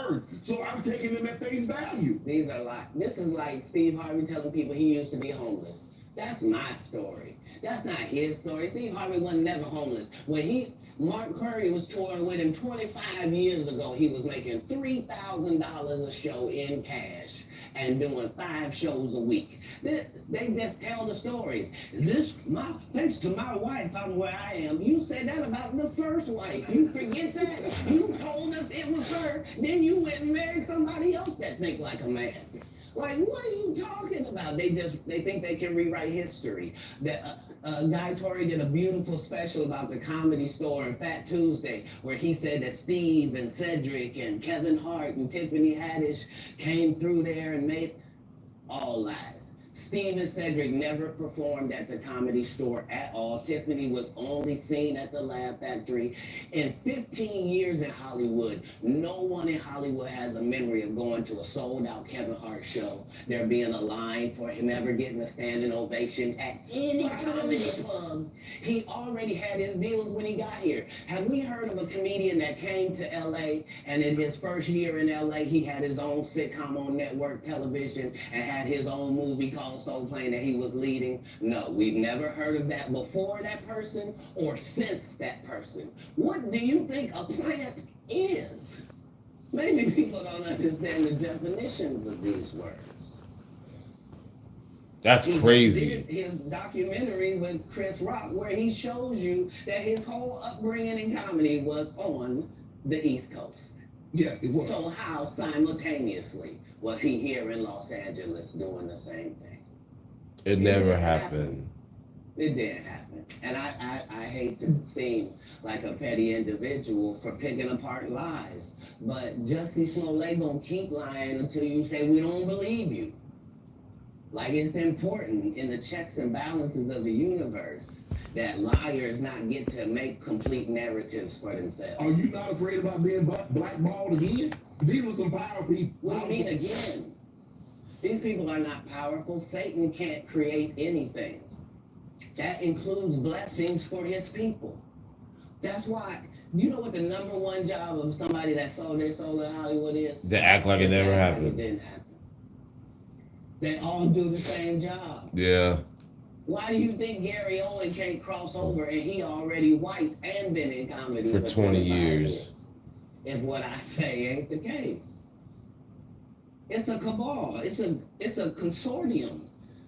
word. So I'm taking him at face value. These are like, this is like Steve Harvey telling people he used to be homeless. That's my story. That's not his story. Steve Harvey was never homeless. Mark Curry was touring with him 25 years ago. He was making $3,000 a show in cash and doing 5 shows a week. They just tell the stories. Thanks to my wife, I'm where I am. You said that about the first wife. You forget that? You told us it was her. Then you went and married somebody else that think like a man. Like, what are you talking about? They think they can rewrite history. Guy Torrey did a beautiful special about the Comedy Store and Fat Tuesday, where he said that Steve and Cedric and Kevin Hart and Tiffany Haddish came through there and made all lies. Steve and Cedric never performed at the Comedy Store at all. Tiffany was only seen at the Laugh Factory. In 15 years in Hollywood, no one in Hollywood has a memory of going to a sold-out Kevin Hart show, there being a line for him ever getting a standing ovation at any comedy club. He already had his deals when he got here. Have we heard of a comedian that came to L.A. and in his first year in L.A. he had his own sitcom on network television and had his own movie called Soul Plane that he was leading? No, we've never heard of that before that person or since that person. What do you think a plant is? Maybe people don't understand the definitions of these words. That's crazy. He did his documentary with Chris Rock where he shows you that his whole upbringing in comedy was on the East Coast. Yeah, it was. So how simultaneously was he here in Los Angeles doing the same thing? It never happened. It didn't happen. And I hate to seem like a petty individual for picking apart lies, but Jussie Smollett gonna keep lying until you say we don't believe you. Like, it's important in the checks and balances of the universe that liars not get to make complete narratives for themselves. Are you not afraid about being blackballed again? These are some power people. What do you mean again? These people are not powerful. Satan can't create anything. That includes blessings for his people. That's why, you know what the #1 job of somebody that sold their soul in Hollywood is? To act like it never happened. It didn't happen. They all do the same job. Yeah. Why do you think Gary Owen can't cross over and he already white and been in comedy for 20 years? If what I say ain't the case. It's a cabal. It's a consortium.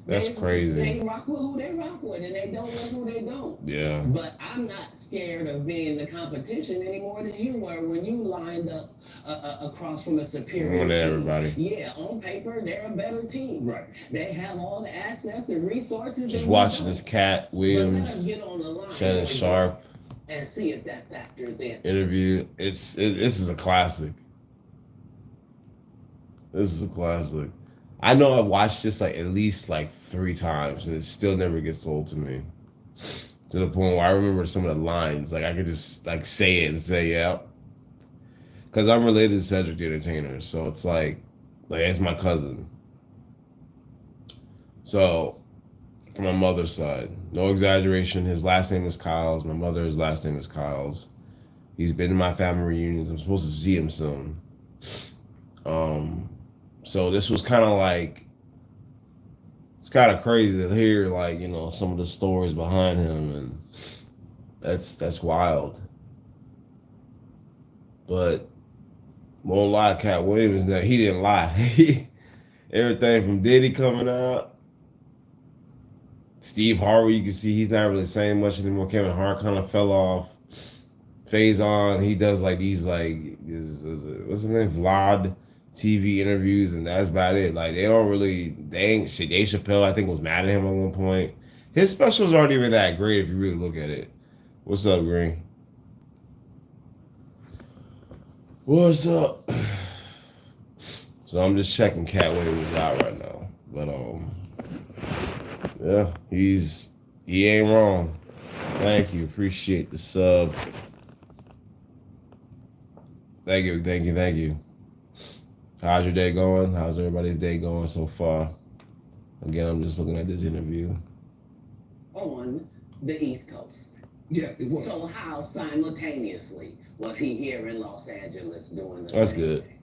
That's crazy. They rock with who they rock with, and they don't with who they don't. Yeah. But I'm not scared of being the competition any more than you were when you lined up across from a superior team. Everybody. Yeah, on paper, they're a better team. Right. They have all the assets and resources. Just watching this Cat Williams, Shannon Sharp, and see if that factors in. Interview. This is a classic. This is a classic. I know I've watched this like at least like 3 times, and it still never gets old to me. To the point where I remember some of the lines, like I could just like say it and say yeah. Because I'm related to Cedric the Entertainer, so it's like it's my cousin. So, from my mother's side, no exaggeration, his last name is Kyles. My mother's last name is Kyles. He's been in my family reunions. I'm supposed to see him soon. So this was kind of like, it's kind of crazy to hear like, you know, some of the stories behind him, and that's wild. But won't lie, Cat Williams, that he didn't lie. Everything from Diddy coming out, Steve Harvey, you can see he's not really saying much anymore. Kevin Hart kind of fell off. Faison, he does like these like what's his name, Vlad TV interviews, and that's about it. Like they ain't shit. Dave Chappelle, I think, was mad at him at one point. His specials aren't even that great if you really look at it. What's up, Green? What's up? So I'm just checking Cat Williams out right now. But yeah, he ain't wrong. Thank you. Appreciate the sub. Thank you. How's your day going? How's everybody's day going so far? Again, I'm just looking at this interview. On the East Coast. Yeah, it was. So how simultaneously was he here in Los Angeles doing the That's same good. thing?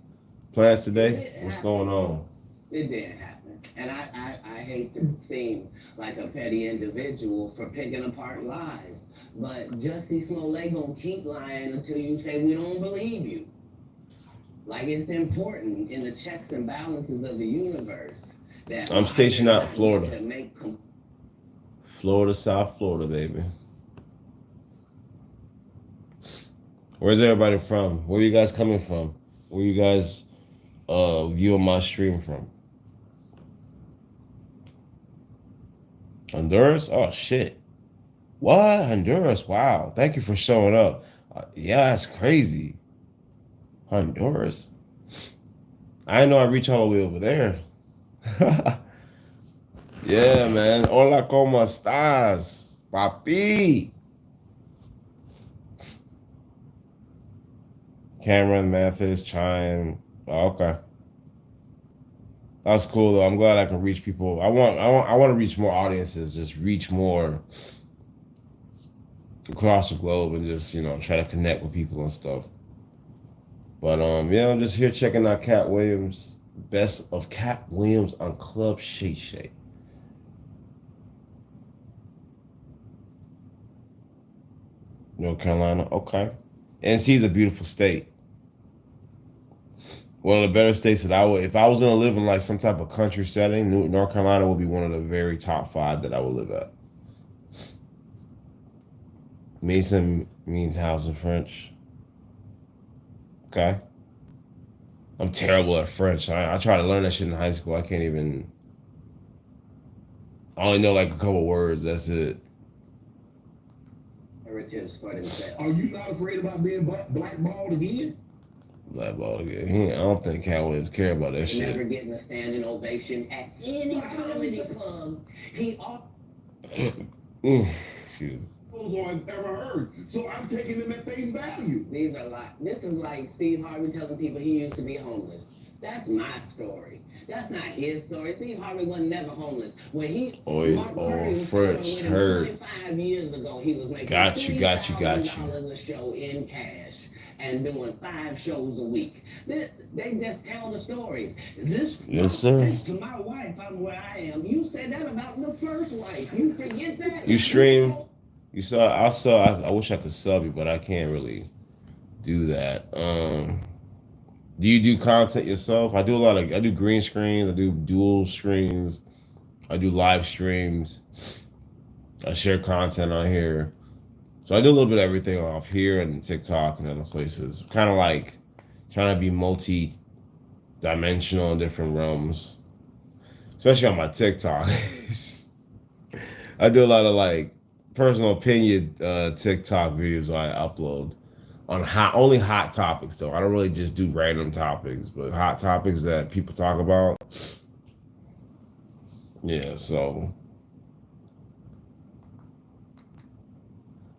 Plans today? What's going on? It didn't happen. And I hate to seem like a petty individual for picking apart lies, but Jussie Smollett gonna keep lying until you say we don't believe you. Like, it's important in the checks and balances of the universe that I'm stationed out in Florida. to make Florida, South Florida, baby. Where's everybody from? Where are you guys coming from? Where you guys viewing my stream from? Honduras? Oh, shit. What? Honduras? Wow. Thank you for showing up. Yeah, that's crazy. Honduras? I didn't know I'd reach all the way over there. Yeah, man. Hola, ¿cómo estás? Papi. Cameron, Mathis, Chime. Oh, okay. That's cool though. I'm glad I can reach people. I want to reach more audiences, just reach more across the globe and just, try to connect with people and stuff. But yeah, I'm just here checking out Cat Williams. Best of Cat Williams on Club Shay Shay. North Carolina, okay. NC is a beautiful state. One of the better states that I would, if I was going to live in like some type of country setting, North Carolina would be one of the very top 5 that I would live at. Mason means house in French. Okay. I'm terrible at French. I tried to learn that shit in high school. I can't even. I only know like a couple words. That's it. Are you not afraid about being blackballed again? Blackballed again. I don't think Cat Williams care about that shit. Never getting a standing ovation at any comedy club. He Shoot. I've ever heard. So I'm taking them at face value. These are this is like Steve Harvey telling people he used to be homeless. That's my story. That's not his story. Steve Harvey was never homeless. When Mark Curry was French, with him 25 years ago, he was making $3,000 a show in cash and doing 5 shows a week. They just tell the stories. Yes, sir. Thanks to my wife, I'm where I am. You said that about the first wife. You forget that? You stream. You saw. I wish I could sub you, but I can't really do that. Do you do content yourself? I do green screens. I do dual screens. I do live streams. I share content on here. So I do a little bit of everything off here and TikTok and other places. Kind of like trying to be multi-dimensional in different realms. Especially on my TikTok. I do a lot of like personal opinion TikTok videos I upload on only hot topics though. I don't really just do random topics, but hot topics that people talk about. Yeah, so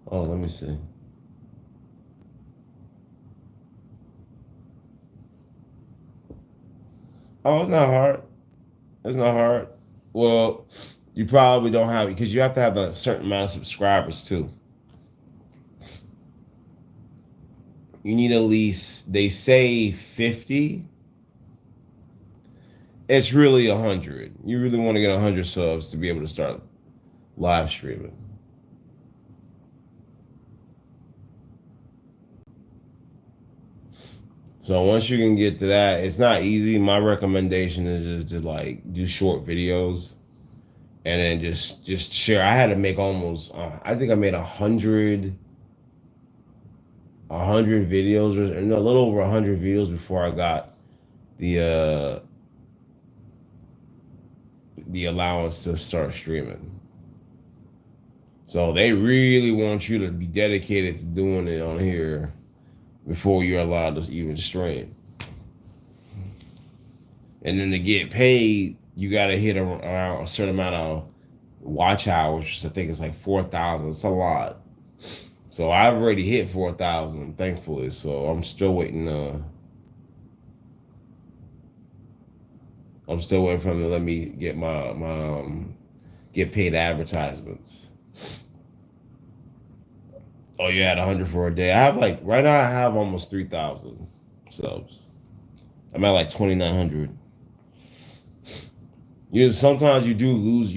let me see. Oh, it's not hard. It's not hard. Well, you probably don't have it because you have to have a certain amount of subscribers too. You need at least, they say 50. It's really 100. You really want to get 100 subs to be able to start live streaming. So once you can get to that, it's not easy. My recommendation is just to like do short videos and then just share. I had to make almost, I think I made 100 videos, or no, a little over 100 videos before I got the allowance to start streaming. So they really want you to be dedicated to doing it on here before you're allowed to even stream. And then to get paid, you got to hit around a certain amount of watch hours, which I think is like 4,000. It's a lot. So I've already hit 4,000, thankfully. So I'm still waiting. I'm still waiting for them to let me get my get paid advertisements. Oh, you had 100 for a day. I have like right now. I have almost 3,000 subs. I'm at like 2,900. Sometimes you do lose.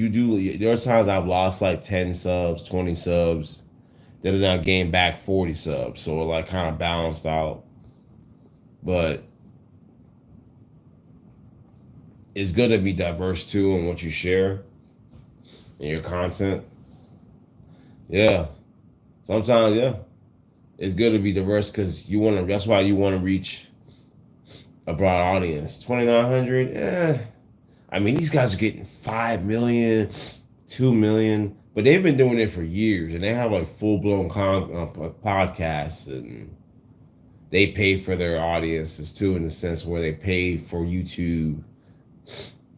There are times I've lost like 10 subs, 20 subs. Then I now gain back 40 subs. So it like kind of balanced out. But it's good to be diverse too in what you share in your content. Yeah. Sometimes, yeah. It's good to be diverse because that's why you want to reach a broad audience. 2,900, yeah. I mean, these guys are getting 5 million, 2 million, but they've been doing it for years, and they have like full-blown podcasts, and they pay for their audiences too, in the sense where they pay for YouTube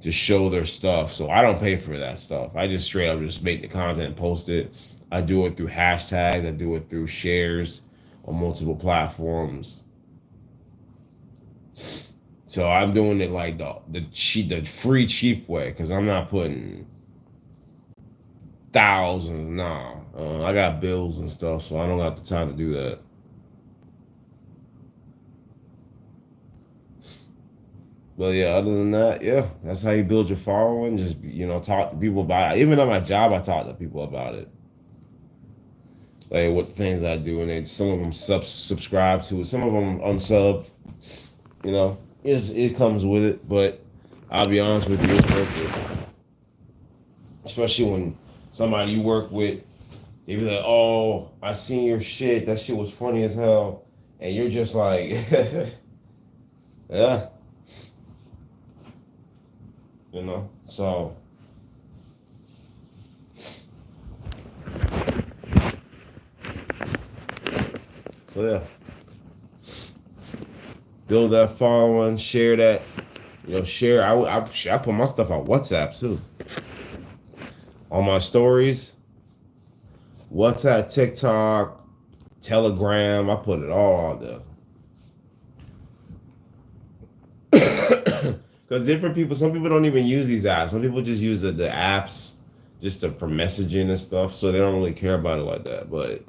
to show their stuff. So I don't pay for that stuff. I just straight up just make the content and post it. I do it through hashtags. I do it through shares on multiple platforms. So I'm doing it like the free cheap way, because I'm not putting thousands. Nah, I got bills and stuff, so I don't have the time to do that. But yeah, other than that, yeah, that's how you build your following. Just talk to people about it. Even at my job, I talk to people about it, like what things I do, and then some of them subscribe to it, some of them unsub. It comes with it, but I'll be honest with you, it's worth it. Especially when somebody you work with, they be like, "Oh, I seen your shit. That shit was funny as hell," and you're just like, "Yeah." So yeah, build that following, share that, share. I put my stuff on WhatsApp too, on my stories, WhatsApp, TikTok, Telegram. I put it all on there. Because different people, some people don't even use these apps. Some people just use the apps just for messaging and stuff, so they don't really care about it like that. But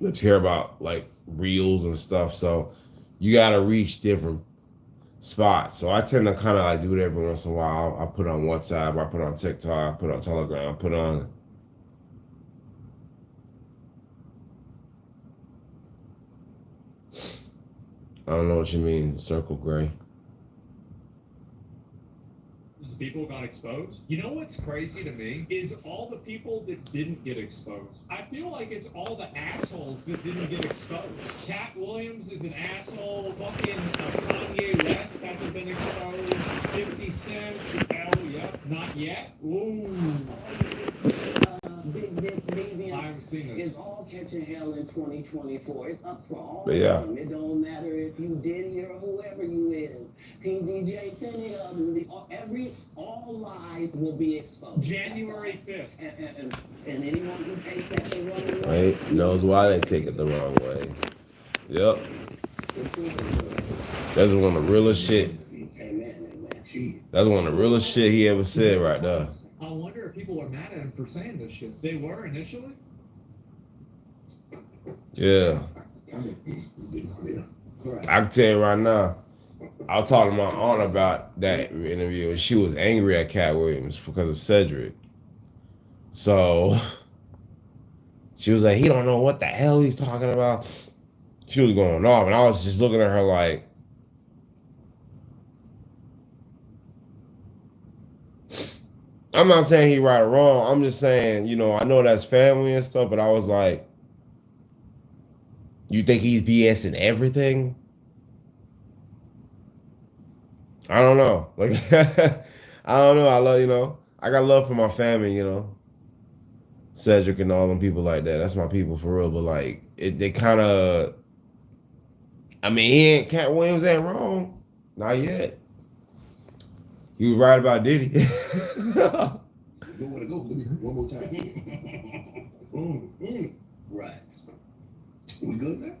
they care about like reels and stuff. So you got to reach different spots. So I tend to kind of like do it every once in a while. I put on WhatsApp, I put on TikTok, I put on Telegram, I put on. I don't know what you mean, Circle Gray. People got exposed. You know what's crazy to me is all the people that didn't get exposed. I feel like it's all the assholes that didn't get exposed. Cat Williams is an asshole. Fucking Kanye West hasn't been exposed. 50 Cent, oh yeah, not yet. Ooh. Big Deviants I haven't seen this. Is all catching hell in 2024. It's up for all But yeah. of them. It don't matter if you Diddy or whoever you is. TGJ, any of them. All lies will be exposed. January 5th. And anyone who takes that the wrong way, knows why they take it the wrong way. Yep. That's one of the realest shit. Amen. That's one of the realest shit he ever said right there. I wonder if people are mad at him for saying this shit. They were initially? Yeah. I can tell you right now, I was talking to my aunt about that interview, and she was angry at Cat Williams because of Cedric. So she was like, he don't know what the hell he's talking about. She was going off, and I was just looking at her like, I'm not saying he right or wrong. I'm just saying, I know that's family and stuff, but I was like, you think he's BSing everything? I don't know. Like, I don't know. I love, I got love for my family, Cedric and all them people like that. That's my people for real. But like, they kind of, Cat Williams ain't wrong. Not yet. He was right about Diddy. Go where to go. Let me one more time. Right. We good now?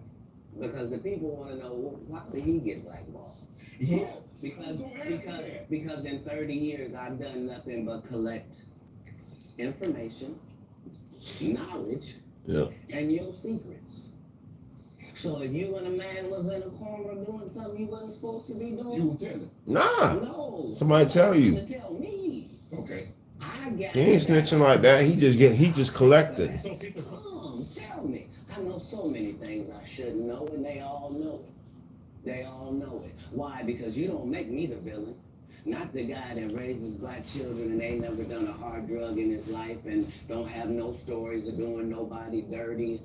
Because the people want to know, why did he get blackballed? Yeah. Because in 30 years, I've done nothing but collect information, knowledge, Yeah. and your secrets. So if you and a man was in a corner doing something you wasn't supposed to be You doing, will tell it. Nah. no. Somebody tell you. To tell me. Okay. I got. He ain't snitching like that. He just collecting. So people Come, tell me. I know so many things I shouldn't know, and they all know it. They all know it. Why? Because you don't make me the villain. Not the guy that raises black children and ain't never done a hard drug in his life and don't have no stories of doing nobody dirty.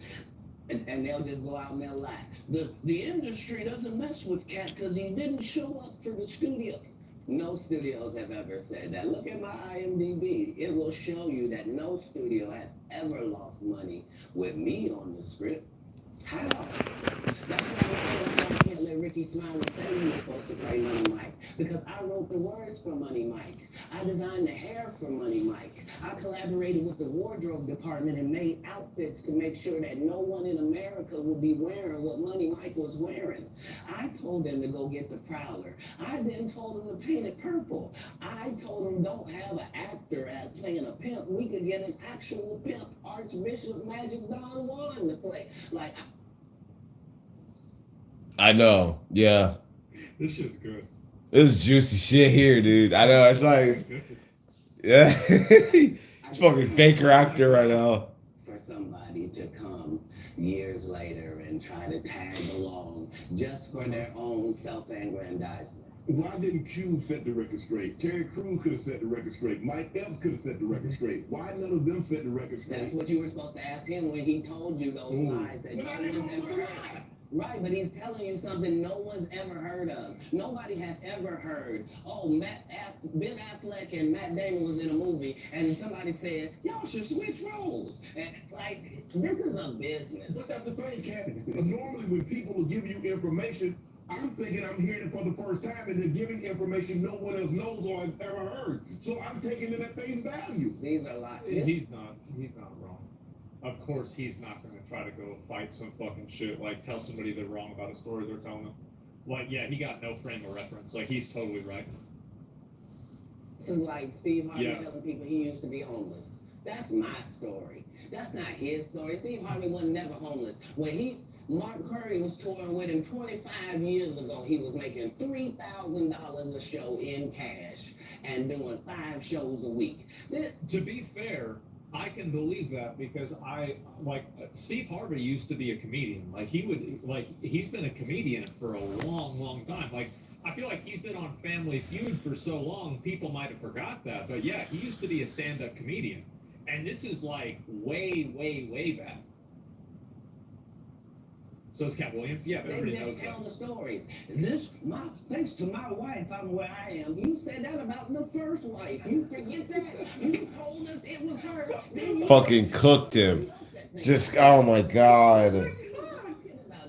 And they'll just go out and they'll lie. The industry doesn't mess with Cat because he didn't show up for the studio. No studios have ever said that. Look at my IMDb. It will show you that no studio has ever lost money with me on the script. How? That's why I can't let Ricky Smiley say he was supposed to play Money Mike. Because I wrote the words for Money Mike. I designed the hair for Money Mike. I collaborated with the wardrobe department and made outfits to make sure that no one in America would be wearing what Money Mike was wearing. I told them to go get the Prowler. I then told them to paint it purple. I told them don't have an actor at playing a pimp. We could get an actual pimp, Archbishop Magic Don Juan to play. Like, I know. Yeah. this shit's good. It's juicy shit here, dude. I know. It's like, yeah. He's fucking Baker actor right now. For somebody to come years later and try to tag along just for their own self-aggrandizement. Why didn't Cube set the record straight? Terry Crews could have set the record straight. Mike Epps could have set the record straight. Why none of them set the record straight? That's what you were supposed to ask him when he told you those lies that no But I one's didn't ever know heard. that. Right, but he's telling you something no one's ever heard of. Nobody has ever heard. Oh, Ben Affleck and Matt Damon was in a movie, and somebody said, y'all should switch roles. And like, this is a business. But that's the thing, Cat. Normally when people will give you information, I'm thinking I'm hearing it for the first time, and they're giving information no one else knows or has ever heard. So I'm taking it at face value. These are lies. He's not wrong. Of course, he's not going to try to go fight some fucking shit, like tell somebody they're wrong about a story they're telling them. Like, yeah, he got no frame of reference. Like, he's totally right. This is like Steve Harvey Yeah. telling people he used to be homeless. That's my story. That's not his story. Steve Harvey was never homeless. When Mark Curry was touring with him 25 years ago, he was making $3,000 a show in cash and doing 5 shows a week. To be fair, I can believe that because Steve Harvey used to be a comedian. He's been a comedian for a long, long time. Like, I feel like he's been on Family Feud for so long, people might have forgot that. But yeah, he used to be a stand-up comedian. And this is like way, way, way back. So is Cat Williams. Yeah, but They everybody knows just tell that. the stories. Thanks to my wife, I'm where I am. You said that about the first wife. You forget that. You told us it was her. Then you Fucking cooked him. Just, oh my God.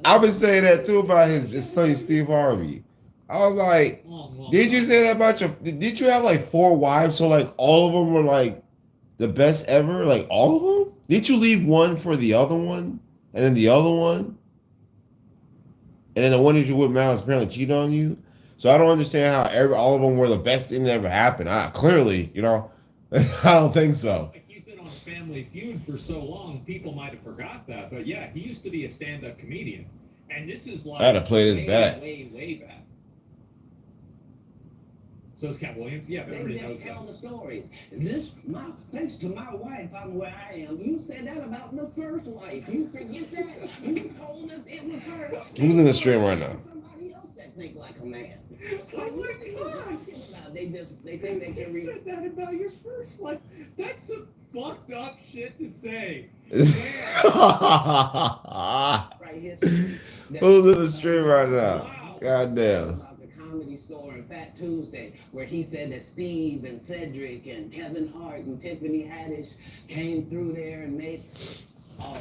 I've been saying that too about his slave Steve Harvey. I was like, did you say that about did you have like 4 wives? So like all of them were like the best ever? Like all of them? Did you leave one for the other one? And then the other one? And then the one that you with now is apparently cheating on you? So I don't understand how all of them were the best thing that ever happened. Clearly, I don't think so. Like, he's been on Family Feud for so long, people might have forgot that. But yeah, he used to be a stand-up comedian. And this is like I had to play this way, back. way, way back. So is Cat Williams. Yeah, but They everybody knows just tell that. the stories. Thanks to my wife, I'm where I am. You said that about the first wife. You forget that. You told us it was her. Who's in the stream right now? Somebody else that think like a man. Oh my God. They think they can You said that about your first wife. That's some fucked up shit to say. Who's right history. in the stream right now? Wow. Goddamn. About the Comedy Store and Fat Tuesday, where he said that Steve and Cedric and Kevin Hart and Tiffany Haddish came through there and made all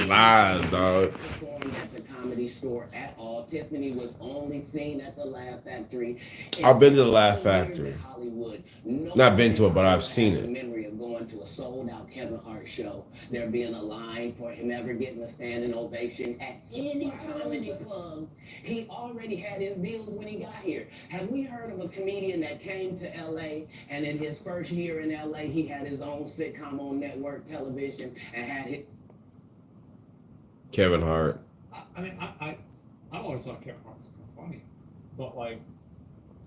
Lies, dog. performed at the Comedy Store at all. Tiffany was only seen at the Laugh Factory. I've been to the Laugh In Factory. years in Hollywood, Not been to it, but I've seen has a it. memory of going to a sold-out Kevin Hart show, there being a line for him ever getting a standing ovation at any comedy club. He already had his deals when he got here. Have we heard of a comedian that came to LA and in his first year in LA he had his own sitcom on network television and had his Kevin Hart. I mean, I always thought Kevin Hart was kind of funny, but like,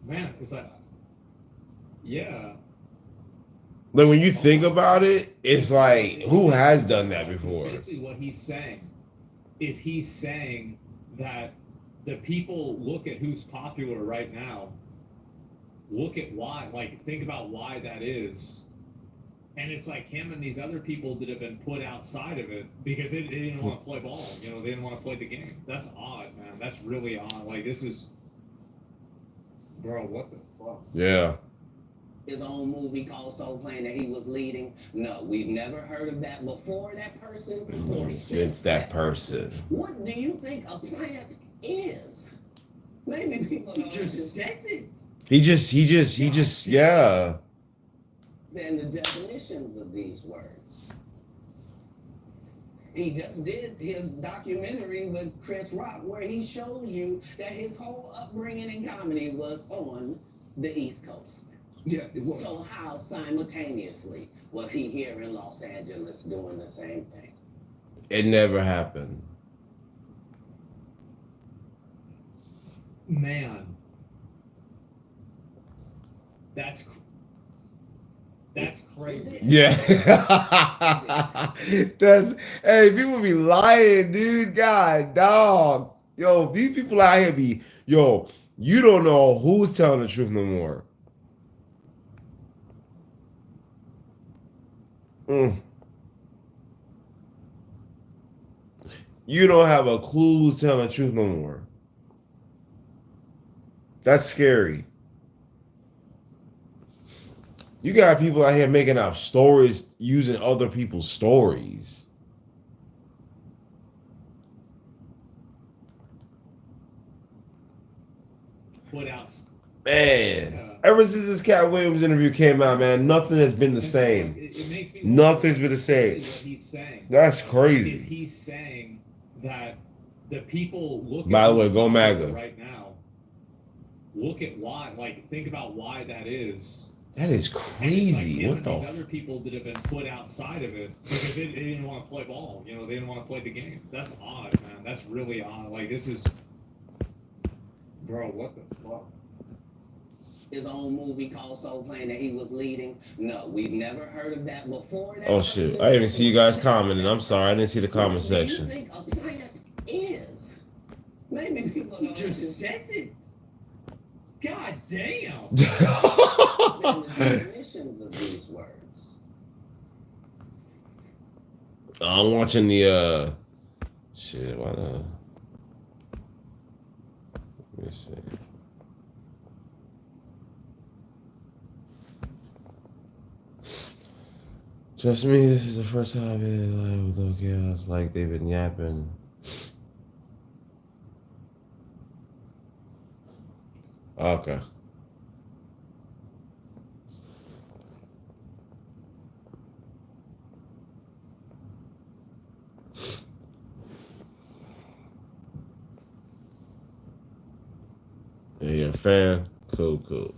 man, it's like, yeah. Like when you think about it, it's like who has done that Because before? basically, what he's saying is he's saying that the people look at who's popular right now, look at why, like think about why that is, and it's like him and these other people that have been put outside of it because they didn't want to play ball. You know, they didn't want to play the game. That's odd, man. That's really odd. Like this is, bro. What the fuck? Yeah. His own movie called Soul Plane that he was leading. No, we've never heard of that before that person or Since that person. What do you think a plant is? Maybe people don't Just says it. He just, yeah. And the definitions of these words. He just did his documentary with Chris Rock where he shows you that his whole upbringing in comedy was on the East Coast. Yeah, it was. So how simultaneously was he here in Los Angeles doing the same thing? It never happened. Man, that's crazy. Yeah. That's, hey, people be lying, dude. God, dog. Yo, these people out here be, yo, you don't know who's telling the truth no more. You don't have a clue who's telling the truth no more. That's scary. You got people out here making up stories using other people's stories. Put out. Man, ever since this Cat Williams interview came out, man, nothing has been the same. It makes me Nothing's been the same. what he's saying. That's Is crazy. he's saying that the people look By at the way, who's go popular MAGA. right now. Look at why, like think about why that is. That is And it's like crazy. him What and the? these other people that have been put outside of it because they didn't want to play ball. You know, they didn't want to play the game. That's odd, man. That's really odd. Like this is, bro. What the fuck? His own movie called Soul Plane that he was leading. No, we've never heard of that before. That Oh shit! I didn't even see you guys commenting. I'm sorry, I didn't see the comment What do you section. think a plant is? Maybe people don't. Just says it. God damn. The definitions of these words. I'm watching the shit. Why not? Let me see. Just me. This is the first time I've been live with no chaos. Like they've been yapping. Okay. Yeah, you're a fan? Cool.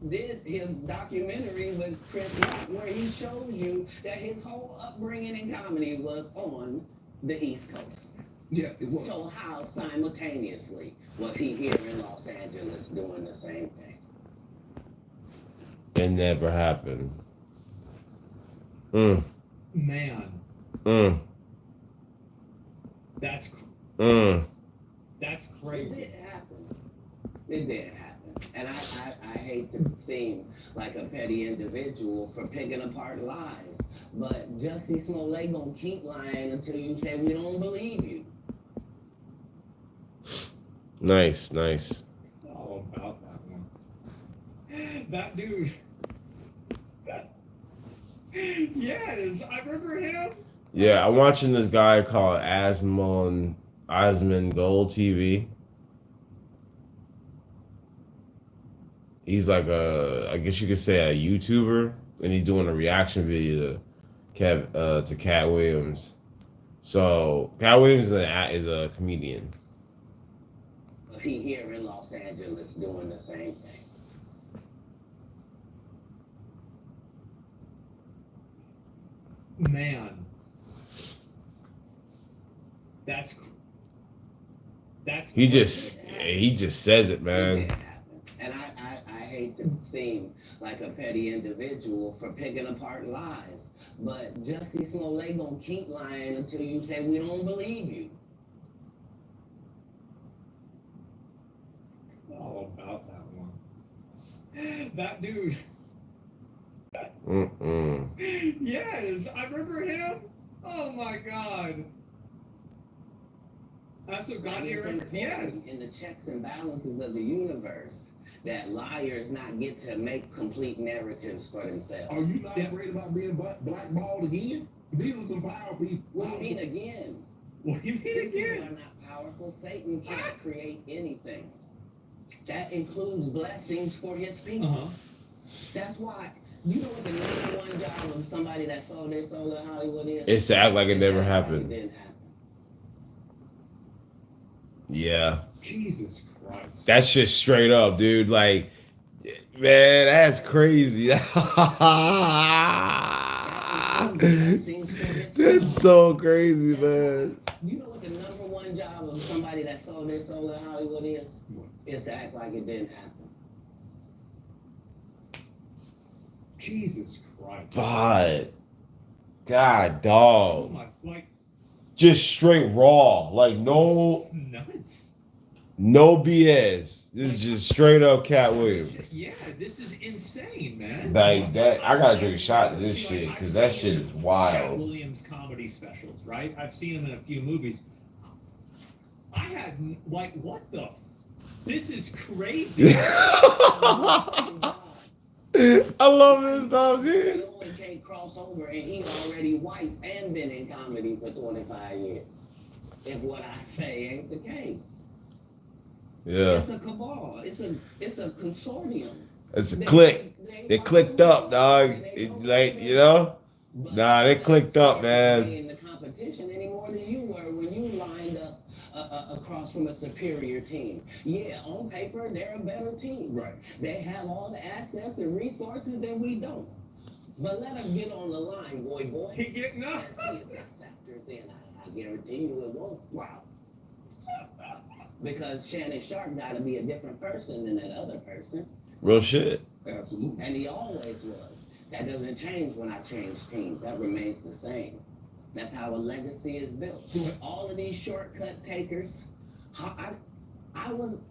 Did his documentary with Chris Rock where he shows you that his whole upbringing in comedy was on the East Coast. Yeah, it was. So how simultaneously was he here in Los Angeles doing the same thing? It never happened. Man, that's It crazy. did happen. It did happen. And I hate to seem like a petty individual for picking apart lies, but Jussie Smollett gonna keep lying until you say we don't believe you. Nice. All about that one. That dude. Yes, I remember him. Yeah, I'm watching this guy called Asmon Gold TV. He's like I guess you could say a YouTuber, and he's doing a reaction video to Cat Williams. So Cat Williams is a comedian. Was he here in Los Angeles doing the same thing? Man, that's That's he just says it, man. It happened. And I hate to seem like a petty individual for picking apart lies, but Jussie Smollett gonna keep lying until you say we don't believe you. all about that one. That dude. Yes, I remember him. Oh my god. I'm so glad you remember. Yes. In the checks and balances of the universe, that liars not get to make complete narratives for themselves. Are you not afraid about being blackballed again? These are some power people. What do you mean again? What do you mean These people again? are not powerful. Satan can't create anything. That includes blessings for his people. That's why, you know what the number one job of somebody that sold their soul in Hollywood is? It's to act like it never Act like happened. it didn't happen. Yeah. Jesus Christ. That's just straight up, dude. Like, man, that's crazy. That's so crazy, man. You know what the number one job of somebody that sold their soul in Hollywood is? Is to act like it didn't happen. Jesus Christ. God, Oh dog. my, like, Just straight raw. Like, this is nuts. no BS. This is just straight up Cat Williams. Yeah, this is insane, man. Like, that, I gotta take a shot at this See, shit, like, because I've that seen shit is Cat wild. Williams comedy specials, right? I've seen him in a few movies. I had, like, what the this is crazy. I love this stuff, He dude. only can't cross over, and he already white and been in comedy for 25 years. If what I say ain't the case. Yeah. It's a cabal. It's a consortium. It's a click. They clicked up, dog. Like, you know? Nah, they clicked up, man. In the competition any more than you were when you lined up across from a superior team. Yeah, on paper they're a better team. Right. They have all the assets and resources that we don't. But let us get on the line, boy. He getting up. Let's see if that factors in. I guarantee you it won't. Wow. Because Shannon Sharp got to be a different person than that other person. Real shit. Absolutely. And he always was. That doesn't change when I change teams. That remains the same. That's how a legacy is built. So all of these shortcut takers,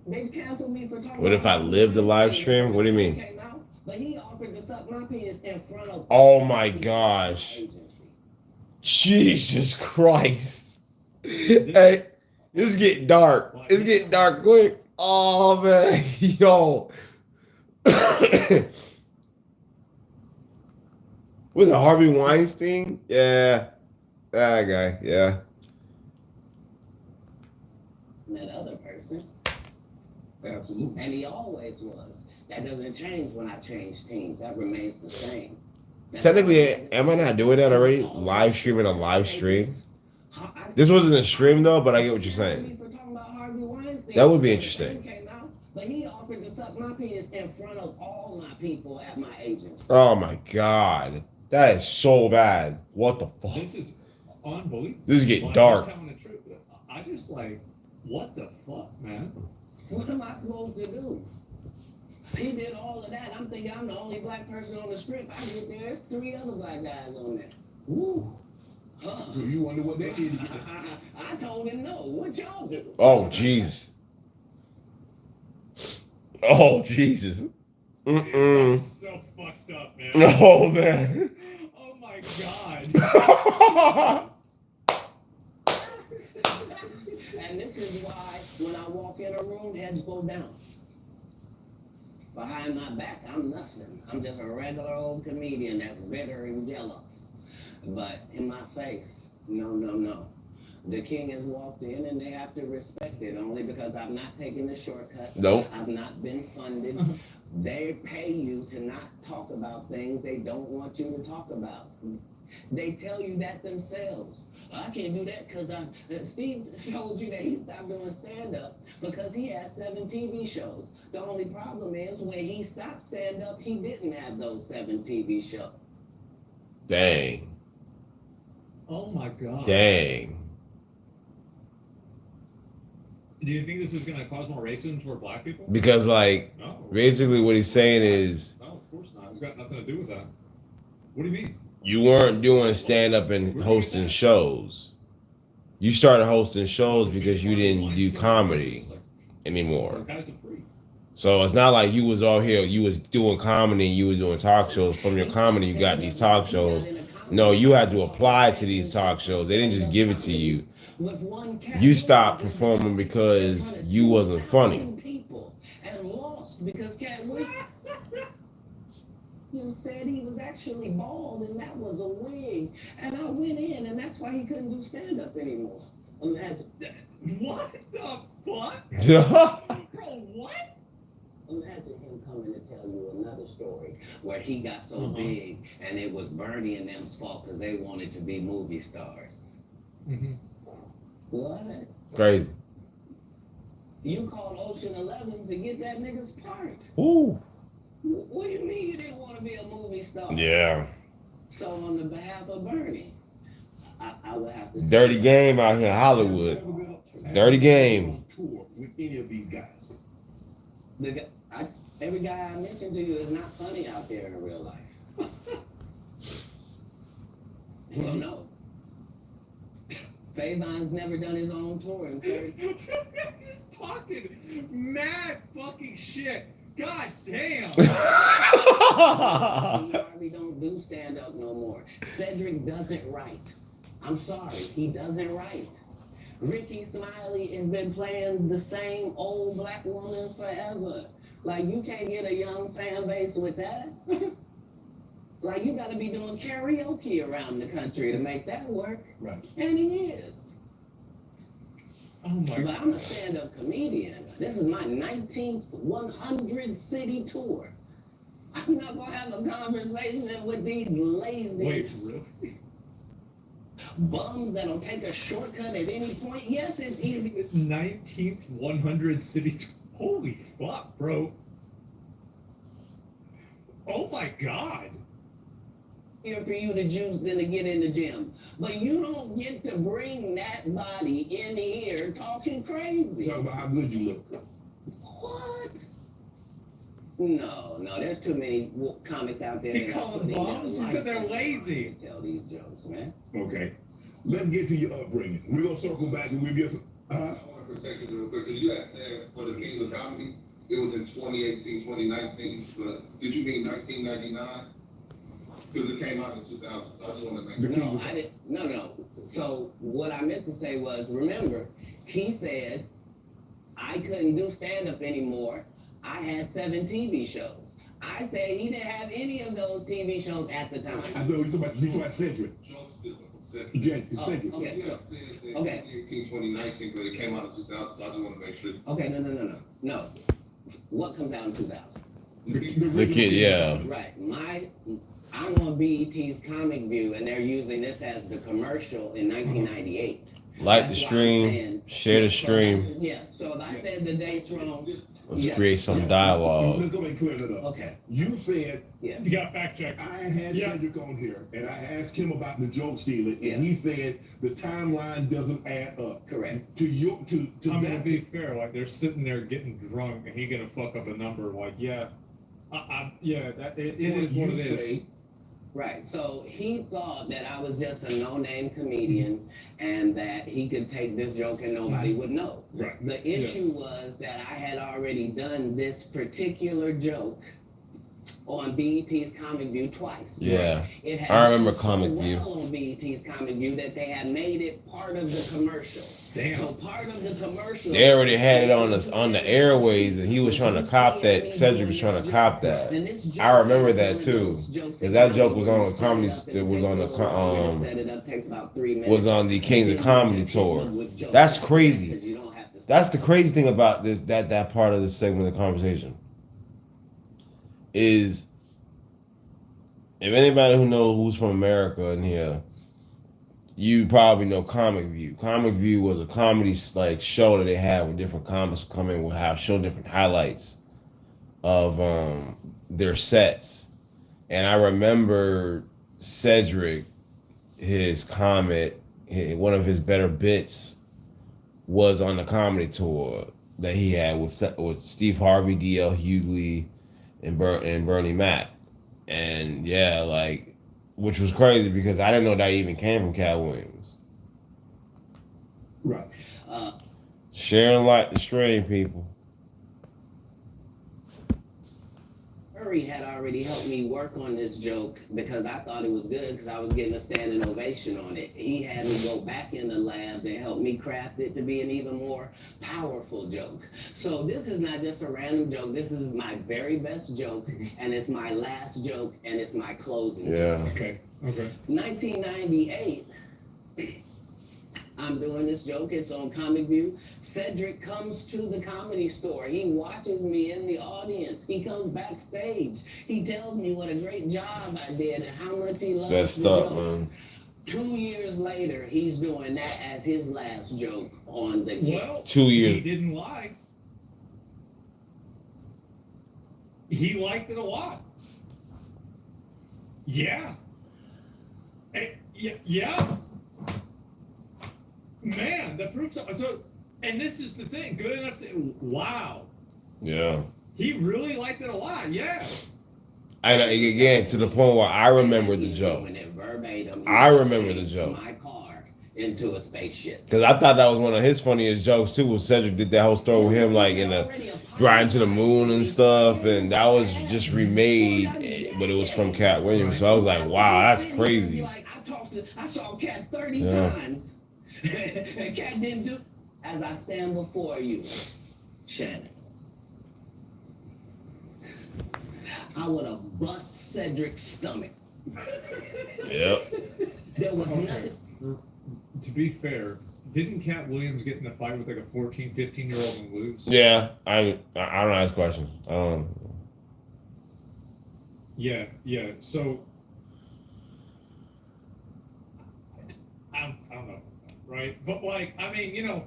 they canceled me for talking. What if I lived the live stream? What do you mean? Came out, but he offered to suck my penis in front of. Oh my gosh. Agency. Jesus Christ. Hey, this is getting dark. It's getting dark quick. Oh, man. Yo. Was it Harvey Weinstein? Yeah. That guy. Yeah. That other person. Absolutely. And he always was. That doesn't change when I change teams. That remains the same. That's Technically, how am I not doing that already? Live streaming a live stream? This wasn't a stream, though, but I get what you're saying. That would be interesting. But he offered to suck my penis in front of all my people at my agency. Oh, my God. That is so bad. What the fuck? This is unbelievable. This is getting Like, dark. I'm telling the truth. I just like, what the fuck, man? What am I supposed to do? He did all of that. I'm thinking I'm the only black person on the script. I get there, there's 3 other black guys on there. Woo. Huh. So you wonder what they did to get I told him no. What y'all do? Oh, Jesus. Oh, Jesus. That's so fucked up, man. Oh, man. Oh my god. And this is why when I walk in a room, heads go down. Behind my back, I'm nothing. I'm just a regular old comedian that's bitter and jealous. But in my face, no. The king has walked in and they have to respect it only because I've not taken the shortcuts. Nope. I've not been funded. They pay you to not talk about things they don't want you to talk about. They tell you that themselves. I can't do that because Steve told you that he stopped doing stand-up because he has 7 TV shows. The only problem is when he stopped stand-up, he didn't have those 7 TV shows. Dang. Oh my god. Dang. Do you think this is gonna cause more racism toward black people? Because like No. basically what he's saying is No, of course not. It's got nothing to do with that. What do you mean? you weren't doing stand up and hosting shows. You started hosting shows because you didn't do comedy anymore. Guys are free. So it's not like you was all here, you was doing comedy, you was doing talk shows. From your comedy, you got these talk shows. No, you had to apply to these talk shows. They didn't just give it to you. You stopped performing because you wasn't funny. People and lost because Cat Williams said he was actually bald and that was a wig. And I went in and that's why he couldn't do stand up anymore. Imagine that. What the fuck? Bro, what? Imagine him coming to tell you another story where he got so big and it was Bernie and them's fault because they wanted to be movie stars. What? Crazy. You called Ocean 11 to get that nigga's part. Ooh. What do you mean you didn't want to be a movie star? Yeah. So on the behalf of Bernie, I would have to say, Dirty game out here in Hollywood. Dirty game. Tour with any of these guys. Every guy I mentioned to you is not funny out there in real life. So no. Faison's never done his own tour in 30. He's talking mad fucking shit. God damn. Harvey don't do stand up no more. Cedric doesn't write. I'm sorry, he doesn't write. Ricky Smiley has been playing the same old black woman forever. Like, you can't get a young fan base with that. Like, you gotta be doing karaoke around the country to make that work. Right. And he is. Oh my But I'm a stand-up comedian. This is my 19th 100-city tour. I'm not gonna have a conversation with these lazy Wait, really? bums that'll take a shortcut at any point. Yes, it's easy. 19th 100 city. Holy fuck, bro. Oh my god. Here for you to juice than to get in the gym. But you don't get to bring that body in here talking crazy. Talk about how good you look. What? No, there's too many comics out there. He that called are them putting their bums? He life said they're on the lazy. line to tell these jokes, man. Okay. Let's get to your upbringing. We're gonna circle back and we'll get some. I want to protect you real quick because you had said for the Kings of Comedy, it was in 2018, 2019. But did you mean 1999? Because it came out in 2000. So I just want to make sure. No, I didn't. No. So what I meant to say was, remember, he said I couldn't do stand-up anymore. I had 7 TV shows. I said he didn't have any of those TV shows at the time. I know you're talking about Cedric. Jokes different from Cedric. Yeah, Cedric. Okay, You so, had said that okay. 2018, 2019, but it came out in 2000. So I just want to make sure. Okay, no. What comes out in 2000? The kid, yeah. Right. I'm on BET's Comic View, and they're using this as the commercial in 1998. Like the That's why I'm stream, saying- share the stream. So if I said the date's wrong. Let's Yeah. create some dialogue. Let's go and clear that up. Okay. You said Yeah. You got fact checked. I had Yeah. Cedric on here and I asked him about the joke stealing, and Yeah. he said the timeline doesn't add up. Correct. To I'm gonna that. be fair. Like they're sitting there getting drunk, and he gonna fuck up a number. Like yeah, that it is what it is. Right. So he thought that I was just a no-name comedian and that he could take this joke and nobody would know. Right. The issue was that I had already done this particular joke on BET's Comic View twice. Yeah. It had I remember done Comic so View. well on BET's Comic View that they had made it part of the commercial. Damn. So part of the commercial. They already had it on the airways, and he was trying to cop that. Cedric was trying to cop that. I remember that too, because that joke was on a comedy. It was on the was on the Kings of Comedy tour. That's crazy. That's the crazy thing about this. That part of this segment of the conversation is, if anybody who knows who's from America in here, you probably know Comic View. Comic View was a comedy like show that they had with different comics come in, will have show different highlights of their sets. And I remember Cedric, his comment, one of his better bits was on the comedy tour that he had with Steve Harvey, D.L. Hughley, and Bernie Mac. And yeah, like, which was crazy because I didn't know that even came from Cat Williams. Right. Sharing like the strain, people. Curry had already helped me work on this joke because I thought it was good because I was getting a standing ovation on it. He had me go back in the lab to help me craft it to be an even more powerful joke. So this is not just a random joke. This is my very best joke, and it's my last joke, and it's my closing joke. Okay. 1998. I'm doing this joke. It's on Comic View. Cedric comes to the Comedy Store. He watches me in the audience. He comes backstage. He tells me what a great job I did and how much he loves the joke. Man. 2 years later, he's doing that as his last joke on the game. Well, 2 years. He didn't lie. He liked it a lot. Yeah. Yeah. Man, that proves so. And this is the thing. Good enough to. Wow. Yeah. He really liked it a lot. Yeah. And again, to the point where I remember the joke. I remember the joke. My car into a spaceship. Because I thought that was one of his funniest jokes too. Was Cedric did that whole story with him, like in the riding to the moon and stuff, and that was just remade, but it was from Cat Williams. So I was like, wow, that's crazy. I saw Cat 30 times, and Cat didn't do. As I stand before you, Shannon, I would have bust Cedric's stomach. Yep. There was nothing. To be fair, didn't Cat Williams get in a fight with like a 14, 15-year-old and lose? Yeah, I don't ask questions. I don't. Yeah. So I don't know, right? But like, I mean, you know,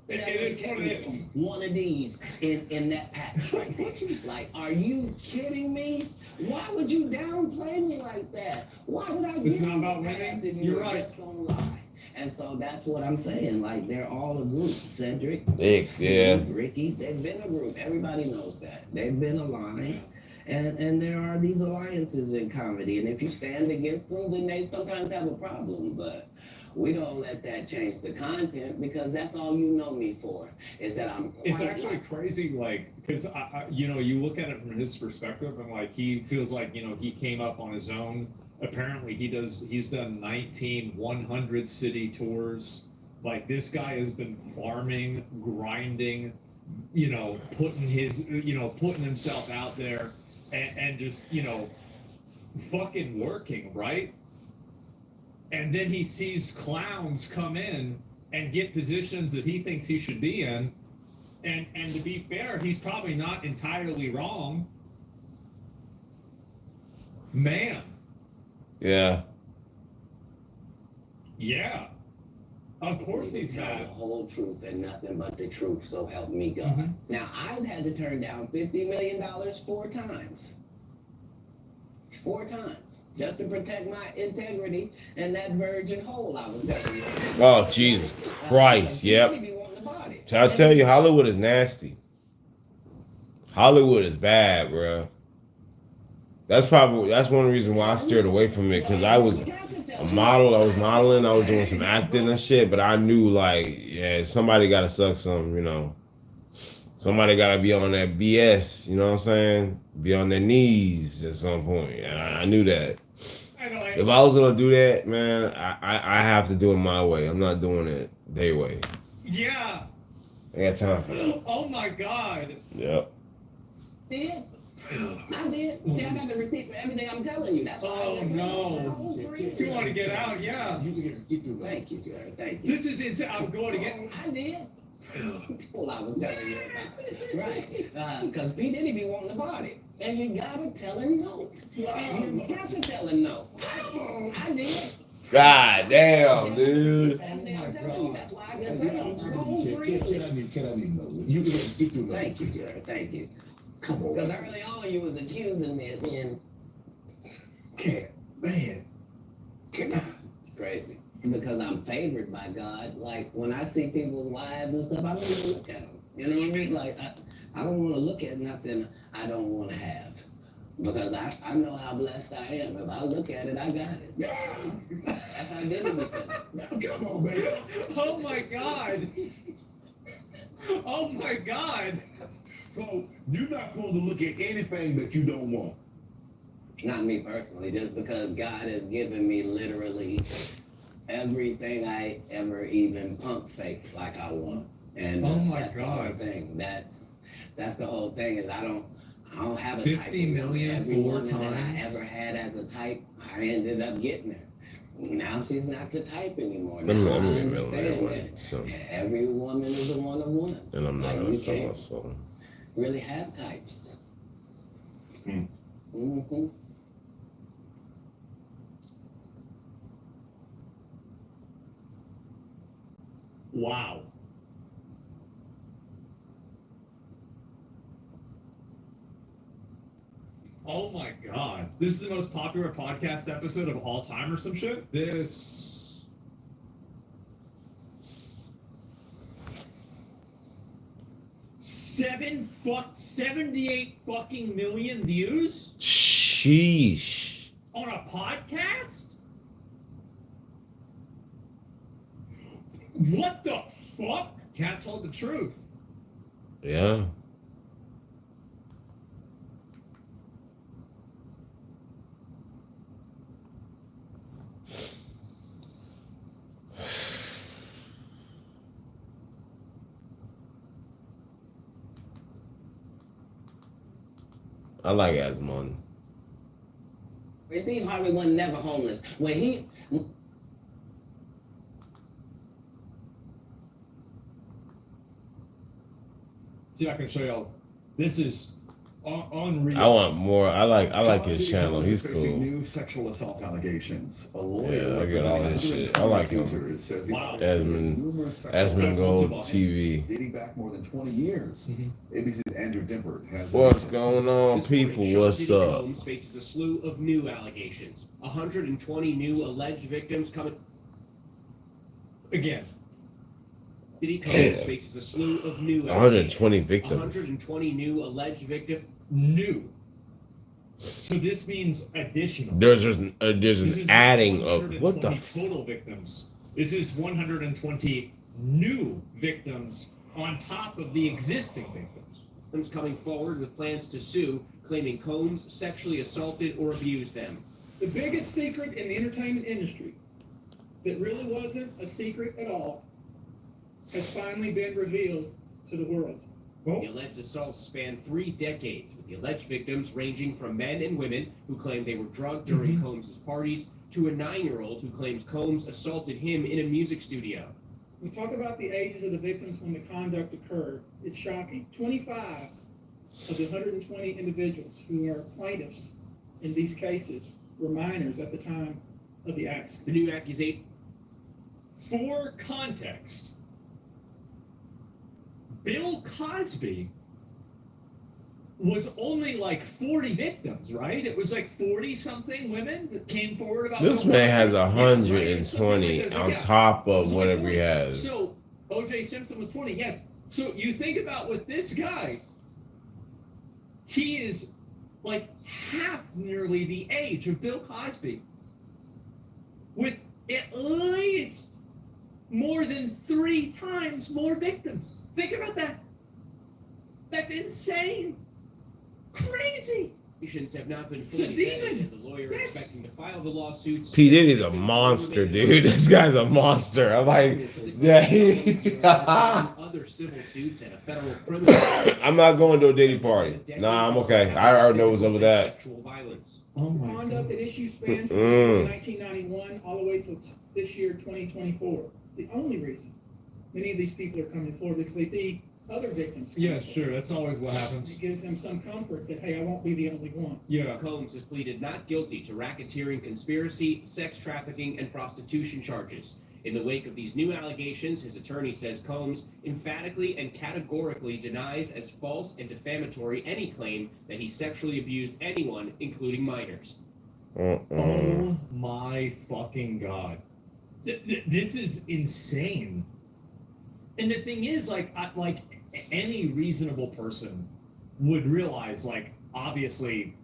it is what it is. One of these in that patch right there. Like, are you kidding me? Why would you downplay me like that? Why would I? It's not about winning. You're right. Just gonna lie. And so that's what I'm saying. Like, they're all a group. Cedric, Yeah. Ricky, they've been a group. Everybody knows that. They've been aligned. And there are these alliances in comedy. And if you stand against them, then they sometimes have a problem. But we don't let that change the content because that's all you know me for, is that I'm It's actually crazy, like, because, you know, you look at it from his perspective and, like, he feels like, you know, he came up on his own. Apparently, he's done 19 100-city tours. Like, this guy has been farming, grinding, you know, putting himself out there and just, you know, fucking working, right? And then he sees clowns come in and get positions that he thinks he should be in. And to be fair, he's probably not entirely wrong. Man. Yeah. Yeah. Of course he's tell mad. the whole truth and nothing but the truth, so help me God. Now, I've had to turn down $50 million 4 times. 4 times. Just to protect my integrity and that virgin hole I was telling you. Oh, Jesus Christ. Yep. So I tell you, Hollywood is nasty. Hollywood is bad, bro. That's one reason why I steered away from it, because I was a model. I was modeling. I was doing some acting and shit, but I knew, like, yeah, somebody got to suck some, you know. Somebody got to be on that BS, you know what I'm saying? Be on their knees at some point. And I knew that. If I was going to do that, man, I have to do it my way. I'm not doing it their way. Yeah. I got time for that. Oh, my God. Yep. I did. See, I got the receipt for everything I'm telling you. That's why Oh, no. You want to get out? Yeah. Thank you, sir. Thank you. This is insane. I'm going to get... I did. Well, I was telling you about. Right. Because P. Diddy be wanting to party. And you gotta tell him no. You got to tell him no. I did. God damn, dude. I'm telling you. That's why I just said I'm so free. Can I be no? You can get to Thank you, sir. Thank you. Come on. Because early on you was accusing me of being... Cat, man. Can I? It's crazy. because I'm favored by God. Like when I see people's wives and stuff, I don't even look at them. You know what I mean? Like I don't want to look at nothing I don't want to have. Because I know how blessed I am. If I look at it, I got it. That's how I did it. Come on, man. Oh my God. Oh my God. So you're not supposed to look at anything that you don't want. Not me personally, just because God has given me literally everything I ever even pump faked like I want. And Oh my that's God. the whole thing. That's the whole thing is I don't have a 50 type. million Every 4 woman that I times. ever had as a type, I ended up getting her. Now she's not the type anymore. Let me Now I get rid of understand that that one. So, every woman is a one of one. and I'm not Like, gonna you sell my can't soul. really have types. Hmm. Mm-hmm. Wow. Oh my God. This is the most popular podcast episode of all time or some shit? This. Seven 78 fucking million views Sheesh. on a podcast? What the fuck? Can't tell the truth. Yeah. I like Asmon. Steve Harvey was never homeless. When he See, I can show y'all. This is unreal. I want more. I like his channel. He's facing cool. new sexual assault allegations. A Yeah, lawyer I get all his shit. I like him. accusers says the Wow. numerous sexual Asmon Gold assaults TV. dating back more than 20 years. Mhm. ABC's Andrew Dimpert has What's going on, This morning, people? Sean What's Diddy up? Combs faces a slew of new allegations. 120 new alleged victims coming. Again. Diddy Combs Yeah. faces a slew of new 120 allegations. victims. 120 new alleged victims. New. So this means additional. There's This an is adding not of what the 120 total victims. This is 120 new victims on top of the existing victims. Coming forward with plans to sue, claiming Combs sexually assaulted or abused them. The biggest secret in the entertainment industry that really wasn't a secret at all has finally been revealed to the world. The alleged assaults span 3 decades, with the alleged victims ranging from men and women who claimed they were drugged during Combs' parties to a 9-year-old who claims Combs assaulted him in a music studio. We talk about the ages of the victims when the conduct occurred. It's shocking. 25 of the 120 individuals who are plaintiffs in these cases were minors at the time of the acts. The new accusation. For context, Bill Cosby was only like 40 victims, right? It was like 40 something women that came forward about This Bill man Cosby. has Yeah, right? 120 Something like on this. Yeah. top It of was like whatever 40. he has. So OJ Simpson was 20, yes. So you think about with this guy, he is like half nearly the age of Bill Cosby, with at least more than 3 times more victims. Think about that. That's insane. Crazy. Have not been It's a fully demon. vetted, and the lawyer Yes. expecting to file the lawsuits. P. Diddy's a monster, dude. This guy's a monster. I'm like, yeah. Other civil suits and a federal criminal. I'm not going to a Diddy party. Nah, I'm okay. I already know what's up with that. Sexual violence. Oh The my conduct God. at issue spans from the years of 1991 all the way to this year, 2024. The only reason many of these people are coming forward because they see other victims. Yeah, sure. That's always what happens. It gives them some comfort that, hey, I won't be the only one. Yeah. Combs has pleaded not guilty to racketeering, conspiracy, sex trafficking, and prostitution charges. In the wake of these new allegations, his attorney says Combs emphatically and categorically denies as false and defamatory any claim that he sexually abused anyone, including minors. Oh my fucking God. This is insane. And the thing is, like, any reasonable person would realize, like, obviously,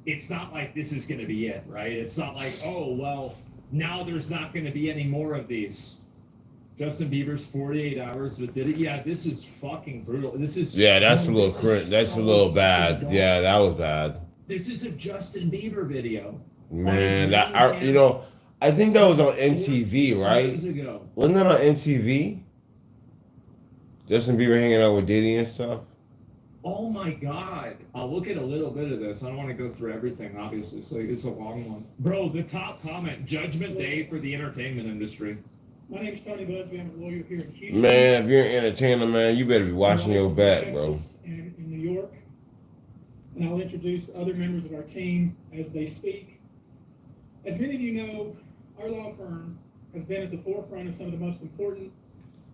it's not like this is going to be it, right? It's not like, oh, well, now there's not going to be any more of these. Justin Bieber's 48 hours with Diddy. Yeah, this is fucking brutal. This is that's a little this is that's a so little fucking bad. dark. Yeah, that was bad. This is a Justin Bieber video. Man, I think that was on MTV, right? Years ago. Wasn't that on MTV? Justin Bieber hanging out with Diddy and stuff. Oh my God. I'll look at a little bit of this. I don't want to go through everything, obviously. So it's a long one. Bro, the top comment, Judgment Day for the entertainment industry. My name's Tony Busby. I'm a lawyer here in Houston. Man, if you're an entertainer, man, you better be watching your back, bro. Texas and in New York. And I'll introduce other members of our team as they speak. As many of you know, our law firm has been at the forefront of some of the most important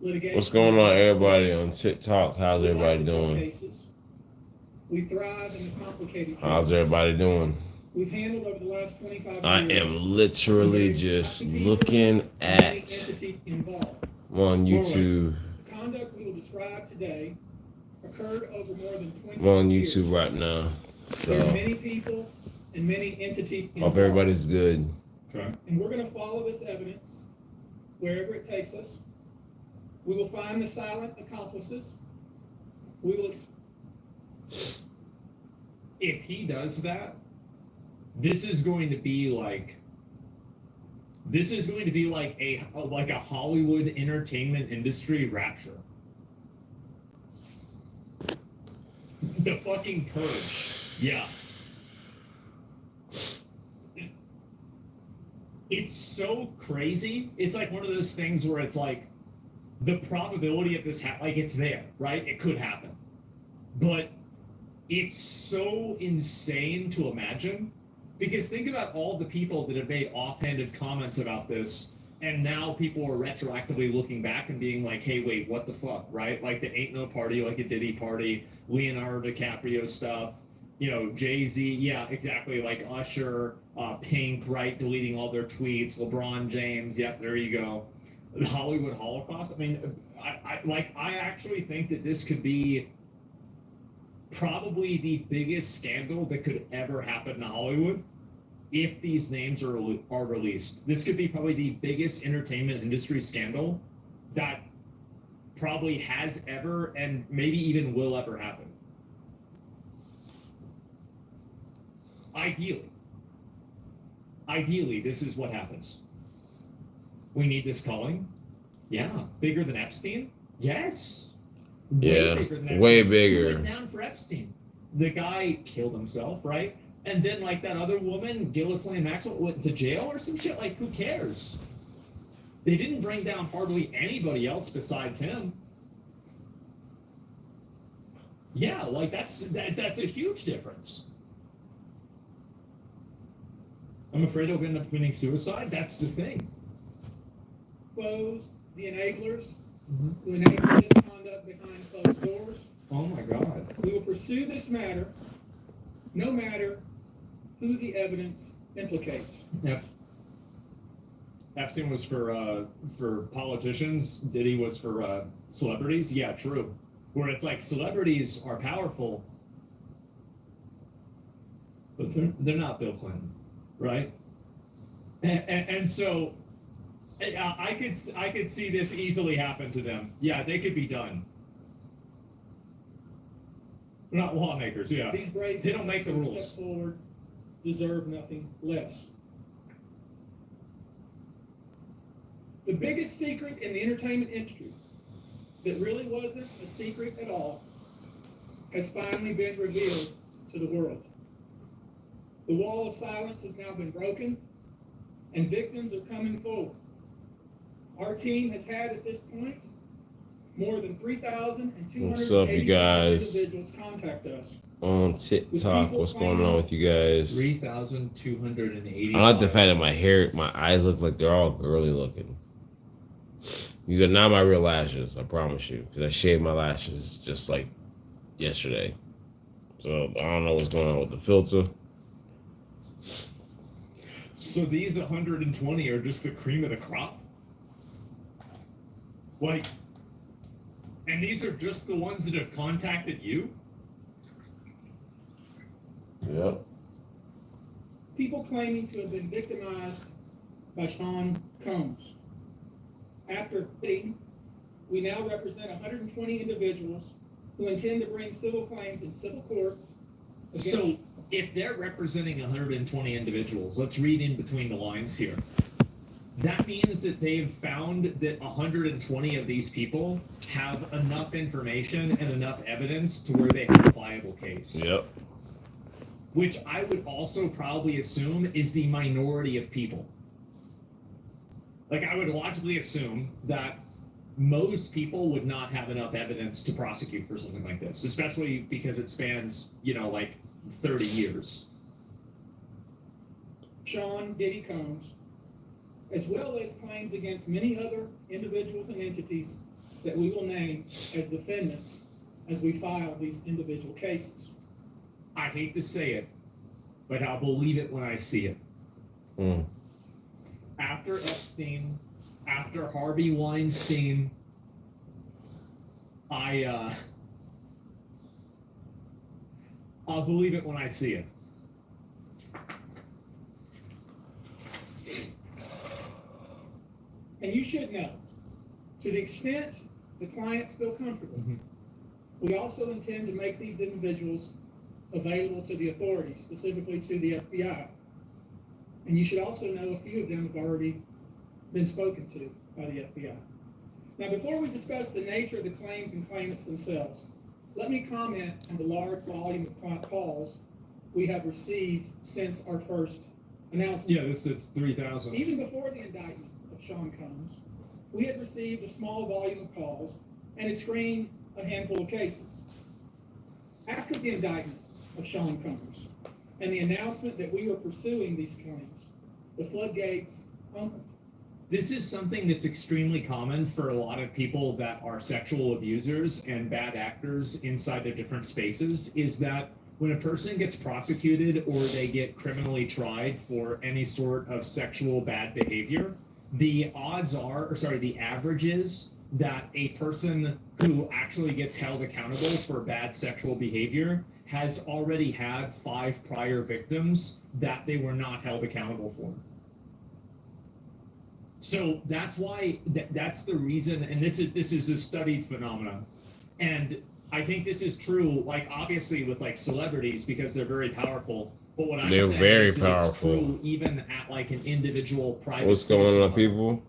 litigation. What's going on, everybody on TikTok? How's everybody doing? Cases. We thrive in the complicated cases. How's everybody doing? We've handled over the last 25 years. I am literally just looking at I'm on YouTube. The conduct we will describe today occurred over more than 20 I'm on years. YouTube right now. There are So many people and many entities hope everybody's good. Okay. And we're going to follow this evidence wherever it takes us. We will find the silent accomplices. We will. If he does that, this is going to be like a Hollywood entertainment industry rapture. The fucking Purge. Yeah. It's so crazy. It's like one of those things where it's like the probability of this like it's there, right? It could happen. But it's so insane to imagine, because think about all the people that have made offhanded comments about this, and now people are retroactively looking back and being like, hey, wait, what the fuck, right? Like the Ain't No Party, like a Diddy party, Leonardo DiCaprio stuff, you know, Jay-Z, yeah, exactly, like Usher, Pink, right, deleting all their tweets, LeBron James, yep, there you go. The Hollywood Holocaust, I mean, I actually think that this could be probably the biggest scandal that could ever happen in Hollywood if these names are released. This could be probably the biggest entertainment industry scandal that probably has ever and maybe even will ever happen. Ideally, this is what happens. We need this culling. Yeah. Bigger than Epstein? Yes. Yeah, Bigger than Epstein. way Who bigger. went down for Epstein? The guy killed himself, right? And then, like, that other woman, Ghislaine Maxwell, went to jail or some shit. Like, who cares? They didn't bring down hardly anybody else besides him. Yeah, like, that's a huge difference. I'm afraid he'll end up committing suicide. That's the thing. Expose the enablers who enable this conduct behind closed doors. Oh my God. We will pursue this matter, no matter who the evidence implicates. Yep. Epstein was for politicians. Diddy was for celebrities. Yeah, true. Where it's like celebrities are powerful, but they're not Bill Clinton, right? And so I could see this easily happen to them. Yeah, they could be done. They're not lawmakers. Yeah, These brave they don't make the who rules. step forward deserve nothing less. The biggest secret in the entertainment industry that really wasn't a secret at all has finally been revealed to the world. The wall of silence has now been broken, and victims are coming forward. Our team has had at this point more than 3,200 What's up, you guys? individuals contact us. On TikTok, what's going on with you guys? 3,280. I like the fact that my eyes look like they're all girly looking. These are not my real lashes, I promise you. Because I shaved my lashes just like yesterday. So I don't know what's going on with the filter. So these 120 are just the cream of the crop? Like, and these are just the ones that have contacted you? Yep. People claiming to have been victimized by Sean Combs. After fitting, we now represent 120 individuals who intend to bring civil claims in civil court against. So if they're representing 120 individuals, let's read in between the lines here. That means that they've found that 120 of these people have enough information and enough evidence to where they have a viable case. Yep. Which I would also probably assume is the minority of people. Like, I would logically assume that most people would not have enough evidence to prosecute for something like this, especially because it spans, like 30 years. Sean Diddy Combs, as well as claims against many other individuals and entities that we will name as defendants as we file these individual cases. I hate to say it, but I'll believe it when I see it. Mm. After Epstein, after Harvey Weinstein, I'll believe it when I see it. And you should know, to the extent the clients feel comfortable, we also intend to make these individuals available to the authorities, specifically to the FBI. And you should also know a few of them have already been spoken to by the FBI. Now, before we discuss the nature of the claims and claimants themselves, let me comment on the large volume of calls we have received since our first announcement. Yeah, this is 3,000. Even before the indictment of Sean Combs, we had received a small volume of calls and had screened a handful of cases. After the indictment of Sean Combs and the announcement that we were pursuing these claims, the floodgates opened. This is something that's extremely common for a lot of people that are sexual abusers and bad actors inside their different spaces, is that when a person gets prosecuted or they get criminally tried for any sort of sexual bad behavior, the average is that a person who actually gets held accountable for bad sexual behavior has already had 5 prior victims that they were not held accountable for. So that's why that's the reason, and this is a studied phenomenon, and I think this is true, like obviously with like celebrities because they're very powerful. But what I'm saying very is powerful. It's true even at like an individual private. What's going on, level. people?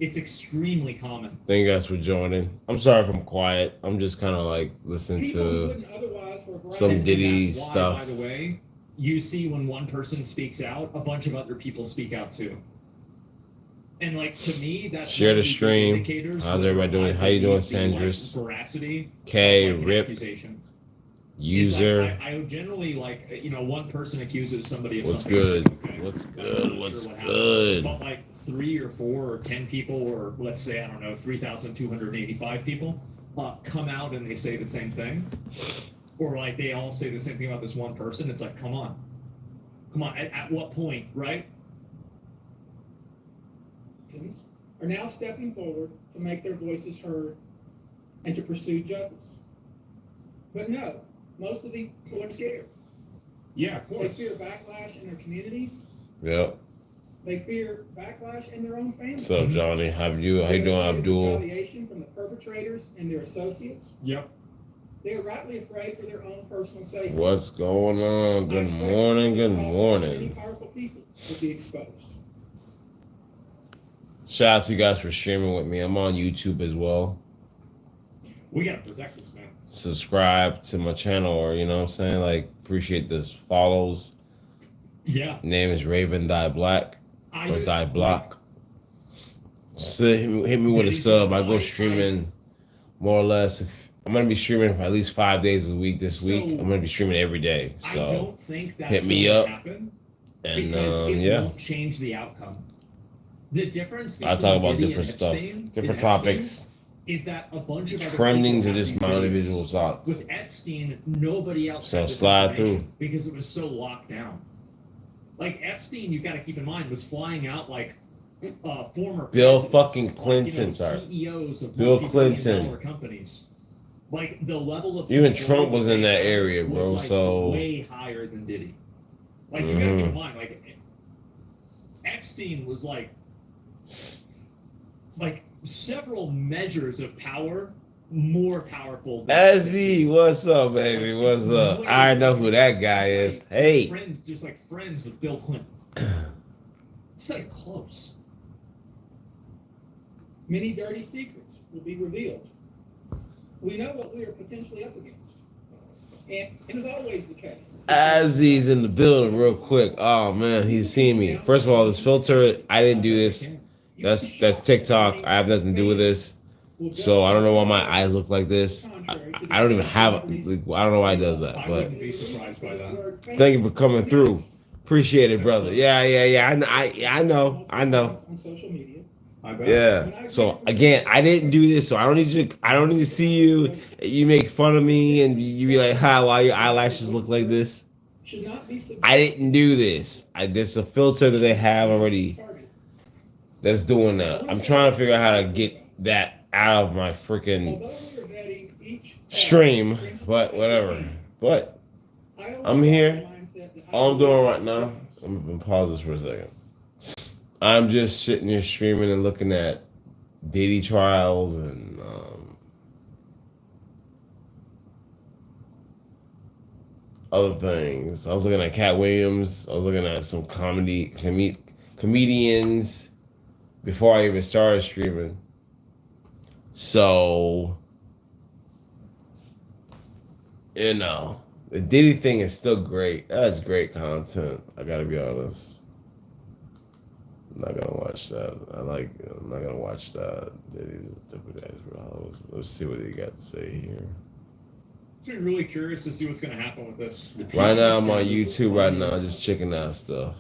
It's extremely common. Thank you guys for joining. I'm sorry if I'm quiet. I'm just kind of like listening People who to wouldn't otherwise for a variety some of Diddy That's why, stuff. by the way, you see when one person speaks out, a bunch of other people speak out too. And like to me, that's Share one the of stream. indicators How's whether everybody doing? I How you doing, believe the, like, Sandris? veracity K, of, like, an Rip, accusation. User. Is, like, I generally like one person accuses somebody of What's something. good? Okay. What's I'm good? not What's sure what happened. good? But like 3 or 4 or 10 people, or let's say I don't know, 3,285 people come out and they say the same thing, or like they all say the same thing about this one person. It's like, come on. At what point, right? Are now stepping forward to make their voices heard and to pursue justice. But no, most of these people are scared. Yeah, of They course. fear backlash in their communities. Yep. They fear backlash in their own families. What's up, Johnny? How you doing, Abdul? Retaliation from the perpetrators and their associates. Yep. They are rightly afraid for their own personal safety. What's going on? I Good expect morning. this Good process, Many morning. powerful people will be exposed. Shout out to you guys for streaming with me. I'm on YouTube as well. We gotta protect this man. Subscribe to my channel, or you know what I'm saying? Like, appreciate this. Follows. Yeah. Name is Raven Thy BlaQue. I Or just- Thy BlaQue. So hit me with a sub. I go streaming more or less. I'm gonna be streaming for at least 5 days a week this week. I'm gonna be streaming every day. I So don't think that's hit me gonna up. happen and because it yeah, won't change the outcome. The difference between I talk about Diddy different and stuff, Epstein different and topics, Epstein is that a bunch of other trending people to have just these my videos. individual thoughts. With Epstein, nobody else So had this slide information through. because it was so locked down. Like Epstein, you got to keep in mind, was flying out like former Bill presidents, fucking like, Clinton, sorry. CEOs of Bill multi-billion Clinton. dollar companies. Like the level of Even control Trump was that in they that had area, bro. was, like, So way higher than Diddy. Like you gotta keep in mind, like Epstein was like several measures of power more powerful than Ezzy, what's up, baby? What's up? I know who that guy is. Hey. just like friends with Bill Clinton. It's like close. Many dirty secrets will be revealed. We know what we are potentially up against. And this is always the case. Ezzy's in the building real quick. Oh man, he's seen me. First of all, this filter, I didn't do this. That's TikTok. I have nothing to do with this. So I don't know why my eyes look like this. I don't even have. I don't know why he does that. I But wouldn't be surprised by that. thank you for coming through. Appreciate it, brother. Yeah. I know. On social media. I bet. Yeah. So again, I didn't do this, so I don't need you. I don't need to see you. You make fun of me, and you be like, "Hi, why your eyelashes look like this?" Should not be I didn't do this. There's a filter that they have already that's doing that. I'm trying to figure out how to get that out of my freaking stream, but whatever. But I'm here. All I'm doing right now, I'm gonna pause this for a second. I'm just sitting here streaming and looking at Diddy trials and other things. I was looking at Cat Williams. I was looking at some comedians before I even started streaming. So, you know, the Diddy thing is still great. That's great content. I gotta be honest. I'm not gonna watch that. I'm not gonna watch that. Let's see what he got to say here. I'm really curious to see what's going to happen with this. Right now, I'm on YouTube right now, just checking out stuff.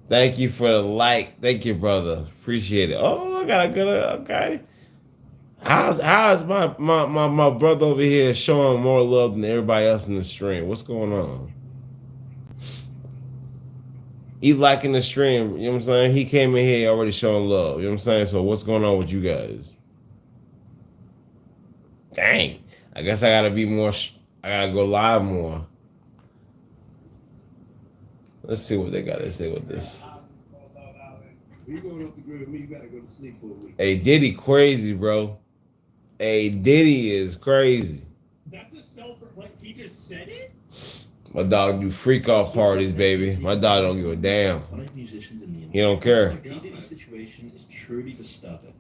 Thank you for the like. Thank you, brother. Appreciate it. Oh, I got a good. Okay. How's my brother over here showing more love than everybody else in the stream? What's going on? He liking the stream, you know what I'm saying? He came in here already showing love, you know what I'm saying? So what's going on with you guys? Dang, I guess I gotta be more, I gotta go live more. Let's see what they gotta say with this. You going off the grid with me, you gotta go to sleep for a week. Hey, Diddy crazy, bro. Hey, Diddy is crazy. That's a like he just said it? My dog do freak off parties, baby. My dog don't give a damn. He don't care.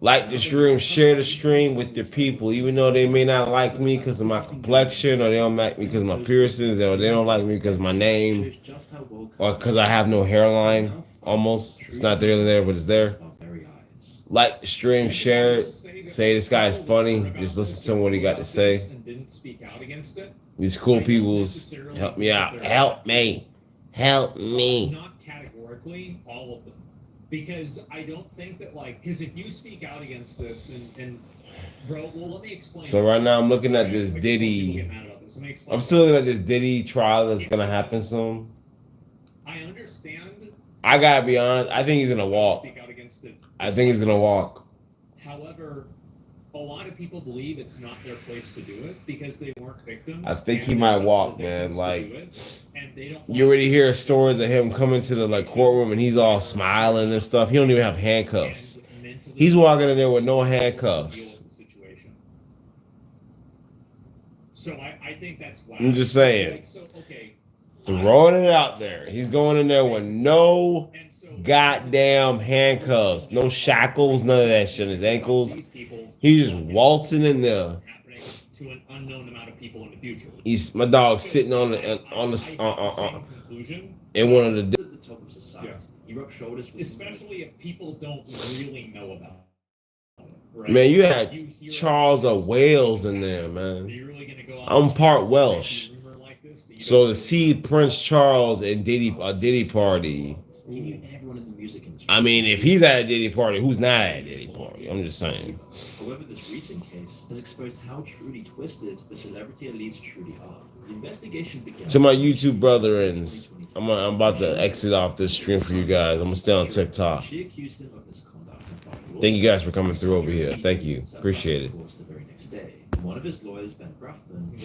Like the stream, share the stream with your people, even though they may not like me because of my complexion, or they don't like me because of my piercings, or they don't like me because of my name, or because I have no hairline. Almost, it's not really there, but it's there. Like the stream, share it. Say this guy's funny. Just listen to what he got to say. Didn't speak out against it. These cool peoples, help me out. Help me. Help me. Not categorically, all of them. Because I don't think that, like, because if you speak out against this, and bro, well, let me explain. So right now I'm looking at this Diddy. I'm still looking at this Diddy trial that's gonna happen soon. I understand. I gotta be honest. I think he's gonna walk. I think he's gonna walk. However, a lot of people believe it's not their place to do it because they weren't victims. I think he might walk, man. Like, you already hear stories of him coming to the courtroom and he's all smiling and stuff. He don't even have handcuffs. He's walking in there with no handcuffs. So I think that's why. I'm just saying. Throwing it out there. He's going in there with no goddamn handcuffs, no shackles, none of that shit. His ankles. He's just waltzing in there. To an unknown amount of people in the future. He's my dog sitting on the in one of the. Especially if people don't really know about it. Right? Man, you had Charles of Wales in there, man. I'm part Welsh. So to see Prince Charles and Diddy party. I mean, if he's at a Diddy party, who's not at a Diddy party? I'm just saying. However, this recent case has exposed how truly twisted the celebrity elites truly are. The investigation began To my YouTube brethrens, I'm about to exit off this stream for you guys. I'm gonna stay on TikTok. She accused him of misconduct. Thank you guys for coming through over here. Thank you. Appreciate it. The very next day, one of his lawyers, Ben Grafman,